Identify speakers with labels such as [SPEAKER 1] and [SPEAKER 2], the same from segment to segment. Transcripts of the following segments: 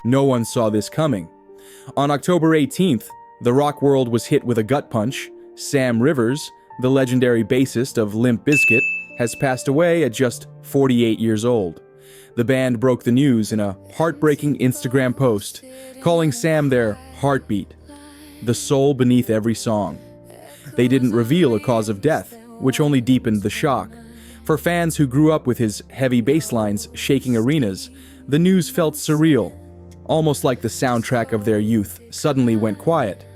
[SPEAKER 1] No one saw this coming. On October 18th, the rock world was hit with a gut punch. Sam Rivers, the legendary bassist of Limp Bizkit, has passed away at just 48 years old. The band broke the news in a heartbreaking Instagram post, calling Sam their heartbeat, the soul beneath every song. They didn't reveal a cause of death, which only deepened the shock. For fans who grew up with his heavy bass lines shaking arenas, the news felt surreal, almost like the soundtrack of their youth suddenly went quiet.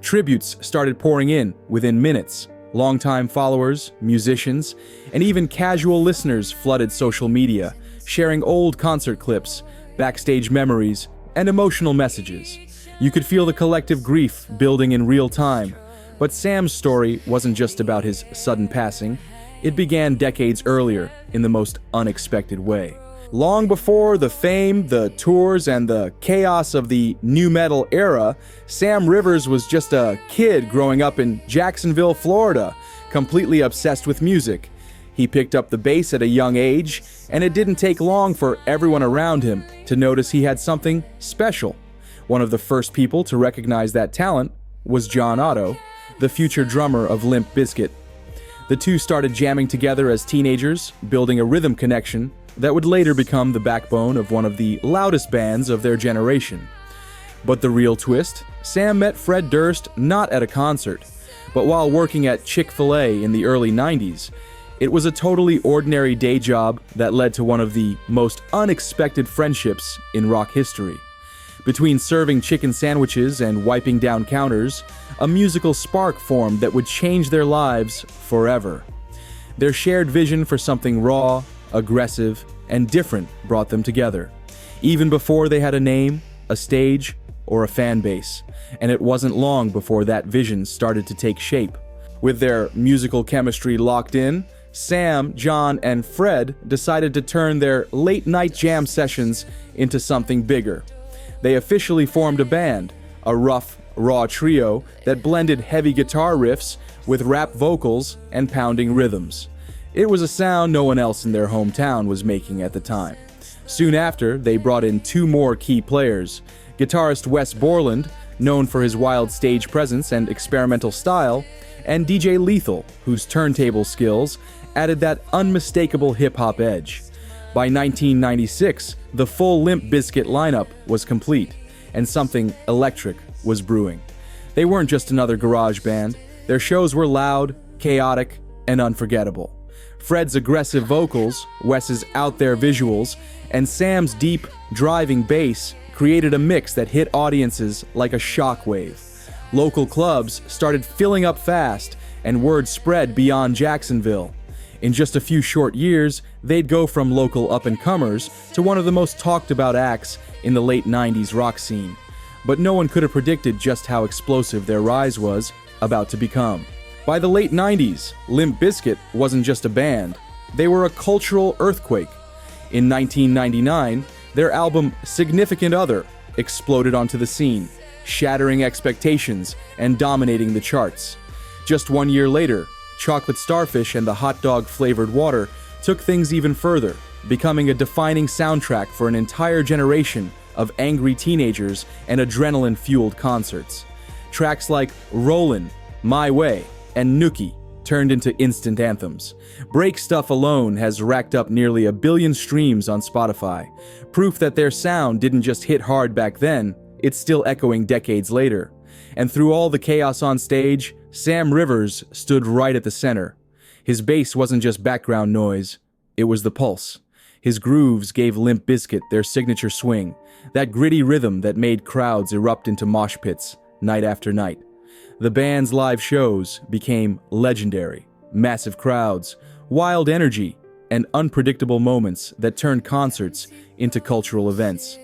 [SPEAKER 1] Tributes started pouring in within minutes. Longtime followers, musicians, and even casual listeners flooded social media, sharing old concert clips, backstage memories, and emotional messages. You could feel the collective grief building in real time. But Sam's story wasn't just about his sudden passing. It began decades earlier in the most unexpected way. Long before the fame, the tours, and the chaos of the nu metal era, Sam Rivers was just a kid growing up in Jacksonville, Florida, completely obsessed with music. He picked up the bass at a young age, and it didn't take long for everyone around him to notice he had something special. One of the first people to recognize that talent was John Otto, the future drummer of Limp Bizkit. The two started jamming together as teenagers, building a rhythm connection that would later become the backbone of one of the loudest bands of their generation. But the real twist, Sam met Fred Durst not at a concert, but while working at Chick-fil-A in the early 90s. It was a totally ordinary day job that led to one of the most unexpected friendships in rock history. Between serving chicken sandwiches and wiping down counters, a musical spark formed that would change their lives forever. Their shared vision for something raw, aggressive, and different brought them together, even before they had a name, a stage, or a fan base. And it wasn't long before that vision started to take shape. With their musical chemistry locked in, Sam, John, and Fred decided to turn their late-night jam sessions into something bigger. They officially formed a band, a rough, raw trio that blended heavy guitar riffs with rap vocals and pounding rhythms. It was a sound no one else in their hometown was making at the time. Soon after, they brought in two more key players, guitarist Wes Borland, known for his wild stage presence and experimental style, and DJ Lethal, whose turntable skills added that unmistakable hip-hop edge. By 1996, the full Limp Bizkit lineup was complete, and something electric was brewing. They weren't just another garage band. Their shows were loud, chaotic, and unforgettable. Fred's aggressive vocals, Wes's out-there visuals, and Sam's deep, driving bass created a mix that hit audiences like a shockwave. Local clubs started filling up fast, and word spread beyond Jacksonville. In just a few short years, they'd go from local up-and-comers to one of the most talked-about acts in the late 90s rock scene. But no one could have predicted just how explosive their rise was about to become. By the late 90s, Limp Bizkit wasn't just a band. They were a cultural earthquake. In 1999, their album Significant Other exploded onto the scene, shattering expectations and dominating the charts. Just 1 year later, Chocolate Starfish and the Hot Dog Flavored Water took things even further, becoming a defining soundtrack for an entire generation of angry teenagers and adrenaline-fueled concerts. Tracks like Rollin', My Way, and Nookie turned into instant anthems. Break Stuff alone has racked up nearly 1 billion streams on Spotify, proof that their sound didn't just hit hard back then, it's still echoing decades later. And through all the chaos on stage, Sam Rivers stood right at the center. His bass wasn't just background noise, it was the pulse. His grooves gave Limp Bizkit their signature swing, that gritty rhythm that made crowds erupt into mosh pits night after night. The band's live shows became legendary. Massive crowds, wild energy, and unpredictable moments that turned concerts into cultural events.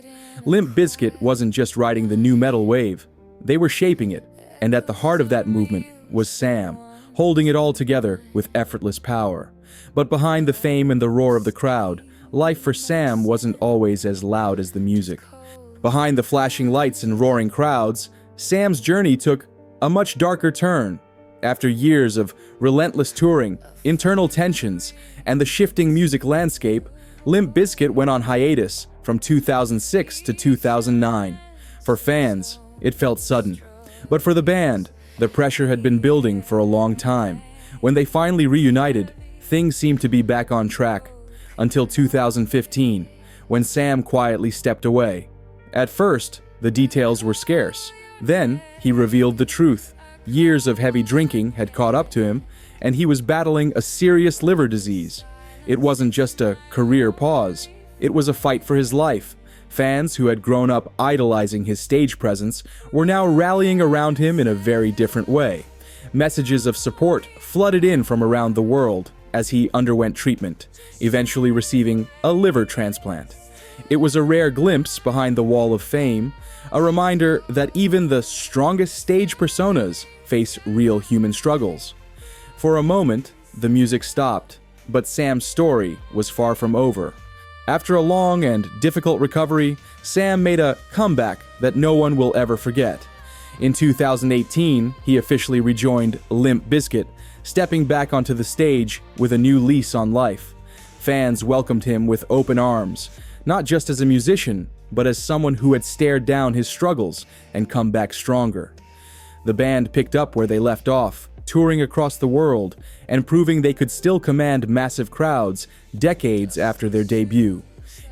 [SPEAKER 1] Limp Bizkit wasn't just riding the nu metal wave, they were shaping it, and at the heart of that movement was Sam, holding it all together with effortless power. But behind the fame and the roar of the crowd, life for Sam wasn't always as loud as the music. Behind the flashing lights and roaring crowds, Sam's journey took a much darker turn. After years of relentless touring, internal tensions, and the shifting music landscape, Limp Bizkit went on hiatus from 2006 to 2009. For fans, it felt sudden. But for the band, the pressure had been building for a long time. When they finally reunited, things seemed to be back on track. Until 2015, when Sam quietly stepped away. At first, the details were scarce. Then, he revealed the truth. Years of heavy drinking had caught up to him, and he was battling a serious liver disease. It wasn't just a career pause. It was a fight for his life. Fans who had grown up idolizing his stage presence were now rallying around him in a very different way. Messages of support flooded in from around the world as he underwent treatment, eventually receiving a liver transplant. It was a rare glimpse behind the wall of fame, a reminder that even the strongest stage personas face real human struggles. For a moment, the music stopped, but Sam's story was far from over. After a long and difficult recovery, Sam made a comeback that no one will ever forget. In 2018, he officially rejoined Limp Bizkit, stepping back onto the stage with a new lease on life. Fans welcomed him with open arms, not just as a musician, but as someone who had stared down his struggles and come back stronger. The band picked up where they left off, touring across the world and proving they could still command massive crowds decades after their debut.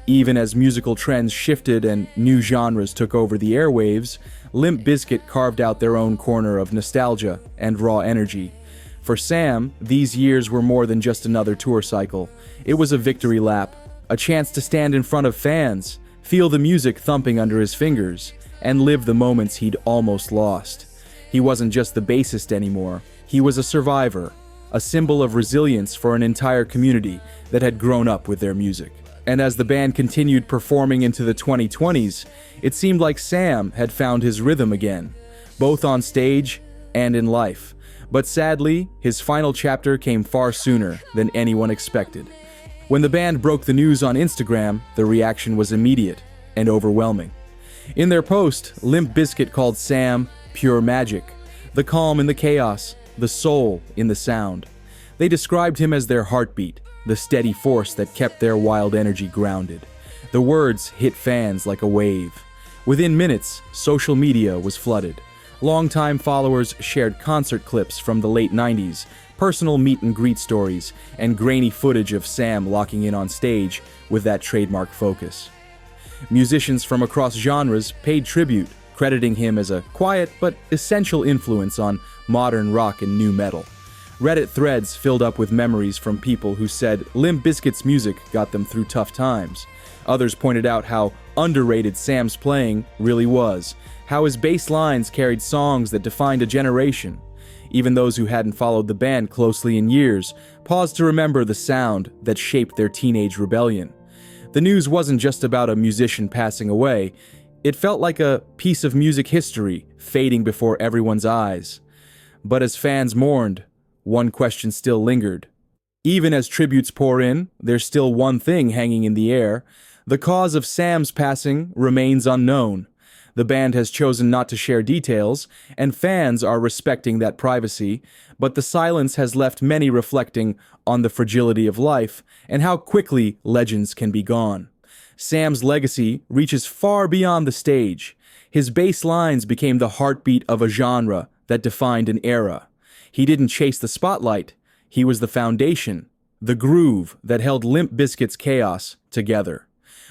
[SPEAKER 1] Even as musical trends shifted and new genres took over the airwaves, Limp Bizkit carved out their own corner of nostalgia and raw energy. For Sam, these years were more than just another tour cycle. It was a victory lap, a chance to stand in front of fans, feel the music thumping under his fingers, and live the moments he'd almost lost. He wasn't just the bassist anymore. He was a survivor, a symbol of resilience for an entire community that had grown up with their music. And as the band continued performing into the 2020s, it seemed like Sam had found his rhythm again, both on stage and in life. But sadly, his final chapter came far sooner than anyone expected. When the band broke the news on Instagram, the reaction was immediate and overwhelming. In their post, Limp Bizkit called Sam pure magic, the calm in the chaos, the soul in the sound. They described him as their heartbeat, the steady force that kept their wild energy grounded. The words hit fans like a wave. Within minutes, social media was flooded. Longtime followers shared concert clips from the late 90s, personal meet-and-greet stories, and grainy footage of Sam locking in on stage with that trademark focus. Musicians from across genres paid tribute, crediting him as a quiet but essential influence on modern rock and nu metal. Reddit threads filled up with memories from people who said Limp Bizkit's music got them through tough times. Others pointed out how underrated Sam's playing really was, how his bass lines carried songs that defined a generation. Even those who hadn't followed the band closely in years paused to remember the sound that shaped their teenage rebellion. The news wasn't just about a musician passing away. It felt like a piece of music history fading before everyone's eyes. But as fans mourned, one question still lingered. Even as tributes pour in, there's still one thing hanging in the air. The cause of Sam's passing remains unknown. The band has chosen not to share details, and fans are respecting that privacy, but the silence has left many reflecting on the fragility of life and how quickly legends can be gone. Sam's legacy reaches far beyond the stage. His bass lines became the heartbeat of a genre that defined an era. He didn't chase the spotlight. He was the foundation, the groove that held Limp Bizkit's chaos together.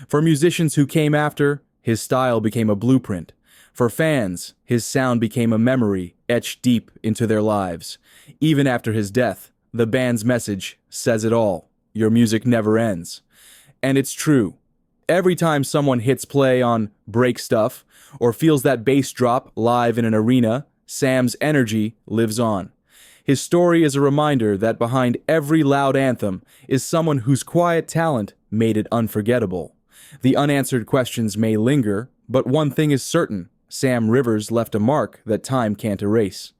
[SPEAKER 1] For musicians who came after, his style became a blueprint. For fans, his sound became a memory etched deep into their lives. Even after his death, the band's message says it all. Your music never ends. And it's true. Every time someone hits play on Break Stuff or feels that bass drop live in an arena, Sam's energy lives on. His story is a reminder that behind every loud anthem is someone whose quiet talent made it unforgettable. The unanswered questions may linger, but one thing is certain: Sam Rivers left a mark that time can't erase.